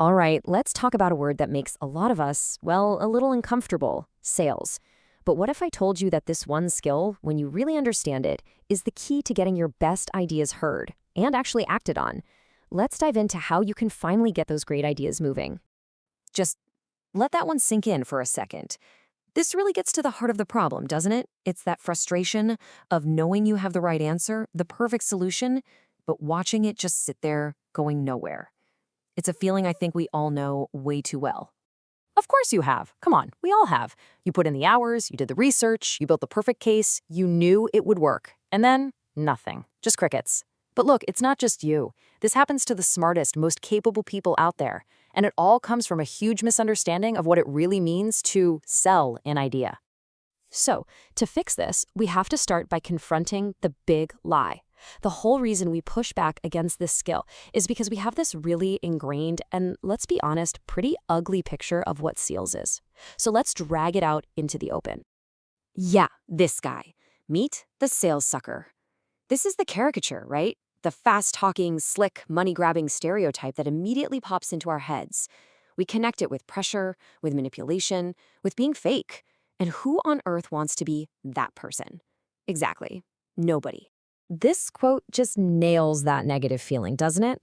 All right, let's talk about a word that makes a lot of us, well, a little uncomfortable: sales. But what if I told you that this one skill, when you really understand it, is the key to getting your best ideas heard and actually acted on? Let's dive into how you can finally get those great ideas moving. Just let that one sink in for a second. This really gets to the heart of the problem, doesn't it? It's that frustration of knowing you have the right answer, the perfect solution, but watching it just sit there going nowhere. It's a feeling I think we all know way too well. Of course you have. Come on, we all have. You put in the hours, you did the research, you built the perfect case, you knew it would work. And then, nothing. Just crickets. But look, it's not just you. This happens to the smartest, most capable people out there. And it all comes from a huge misunderstanding of what it really means to sell an idea. So, to fix this, we have to start by confronting the big lie. The whole reason we push back against this skill is because we have this really ingrained and, let's be honest, pretty ugly picture of what sales is. So let's drag it out into the open. Yeah, this guy. Meet the sales sucker. This is the caricature, right? The fast-talking, slick, money-grabbing stereotype that immediately pops into our heads. We connect it with pressure, with manipulation, with being fake. And who on earth wants to be that person? Exactly. Nobody. This quote just nails that negative feeling, doesn't it?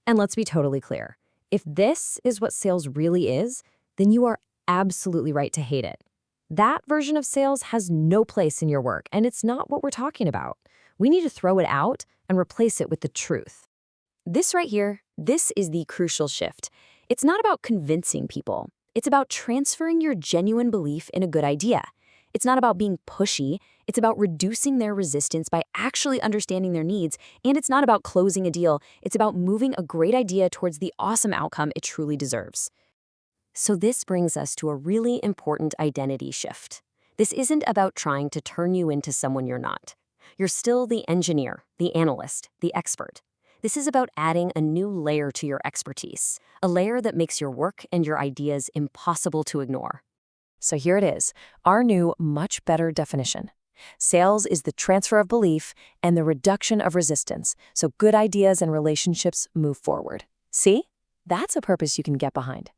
And let's be totally clear. If this is what sales really is, then you are absolutely right to hate it. That version of sales has no place in your work, and it's not what we're talking about. We need to throw it out and replace it with the truth. This right here, this is the crucial shift. It's not about convincing people. It's about transferring your genuine belief in a good idea. It's not about being pushy. It's about reducing their resistance by actually understanding their needs. And it's not about closing a deal. It's about moving a great idea towards the awesome outcome it truly deserves. So this brings us to a really important identity shift. This isn't about trying to turn you into someone you're not. You're still the engineer, the analyst, the expert. This is about adding a new layer to your expertise, a layer that makes your work and your ideas impossible to ignore. So here it is, our new, much better definition. Sales is the transfer of belief and the reduction of resistance, so good ideas and relationships move forward. See? That's a purpose you can get behind.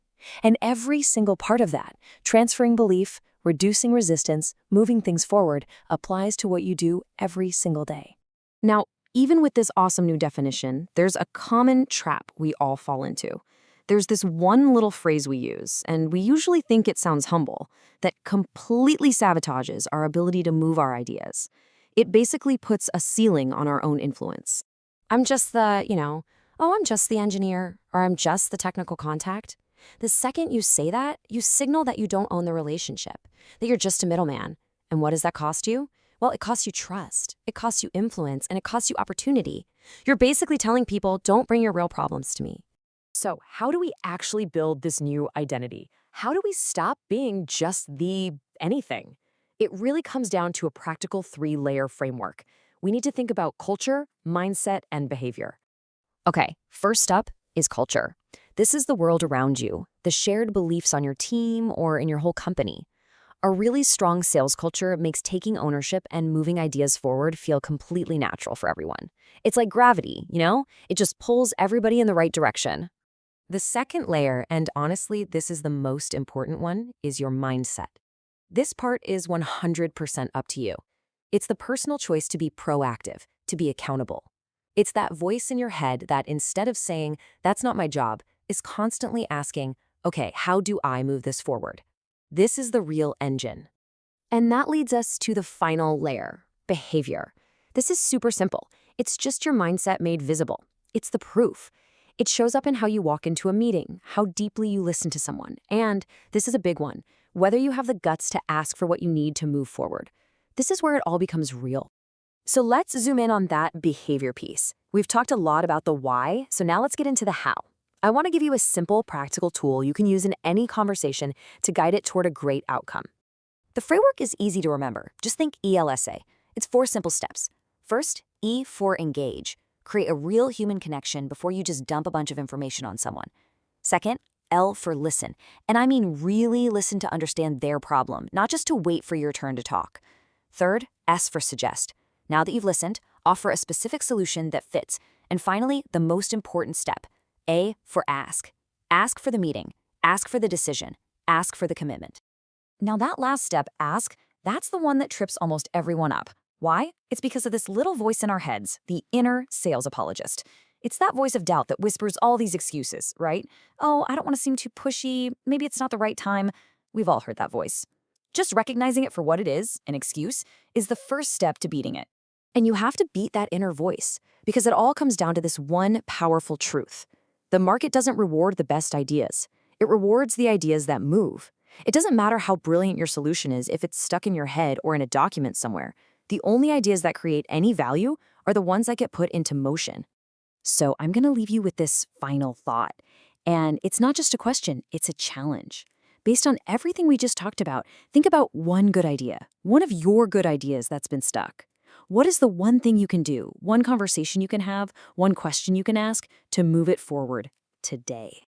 And every single part of that, transferring belief, reducing resistance, moving things forward, applies to what you do every single day. Now, even with this awesome new definition, there's a common trap we all fall into. There's this one little phrase we use, and we usually think it sounds humble, that completely sabotages our ability to move our ideas. It basically puts a ceiling on our own influence. I'm just I'm just the engineer, or I'm just the technical contact. The second you say that, you signal that you don't own the relationship, that you're just a middleman. And what does that cost you? Well, it costs you trust, it costs you influence, and it costs you opportunity. You're basically telling people, don't bring your real problems to me. So how do we actually build this new identity? How do we stop being just the anything? It really comes down to a practical 3-layer framework. We need to think about culture, mindset, and behavior. Okay, first up is culture. This is the world around you, the shared beliefs on your team or in your whole company. A really strong sales culture makes taking ownership and moving ideas forward feel completely natural for everyone. It's like gravity, It just pulls everybody in the right direction. The second layer, and honestly, this is the most important one, is your mindset. This part is 100% up to you. It's the personal choice to be proactive, to be accountable. It's that voice in your head that instead of saying, that's not my job, is constantly asking, okay, how do I move this forward? This is the real engine. And that leads us to the final layer, behavior. This is super simple. It's just your mindset made visible. It's the proof. It shows up in how you walk into a meeting, how deeply you listen to someone, and, this is a big one, whether you have the guts to ask for what you need to move forward. This is where it all becomes real. So let's zoom in on that behavior piece. We've talked a lot about the why, so now let's get into the how. I want to give you a simple, practical tool you can use in any conversation to guide it toward a great outcome. The framework is easy to remember. Just think ELSA. It's 4 simple steps. First, E for engage. Create a real human connection before you just dump a bunch of information on someone. Second, L for listen. And I mean really listen to understand their problem, not just to wait for your turn to talk. Third, S for suggest. Now that you've listened, offer a specific solution that fits. And finally, the most important step, A for ask. Ask for the meeting. Ask for the decision. Ask for the commitment. Now that last step, ask, that's the one that trips almost everyone up. Why? It's because of this little voice in our heads, the inner sales apologist. It's that voice of doubt that whispers all these excuses, right? Oh, I don't want to seem too pushy. Maybe it's not the right time. We've all heard that voice. Just recognizing it for what it is, an excuse, is the first step to beating it. And you have to beat that inner voice because it all comes down to this one powerful truth. The market doesn't reward the best ideas. It rewards the ideas that move. It doesn't matter how brilliant your solution is if it's stuck in your head or in a document somewhere. The only ideas that create any value are the ones that get put into motion. So I'm going to leave you with this final thought. And it's not just a question, it's a challenge. Based on everything we just talked about, think about one good idea, one of your good ideas that's been stuck. What is the one thing you can do, one conversation you can have, one question you can ask to move it forward today?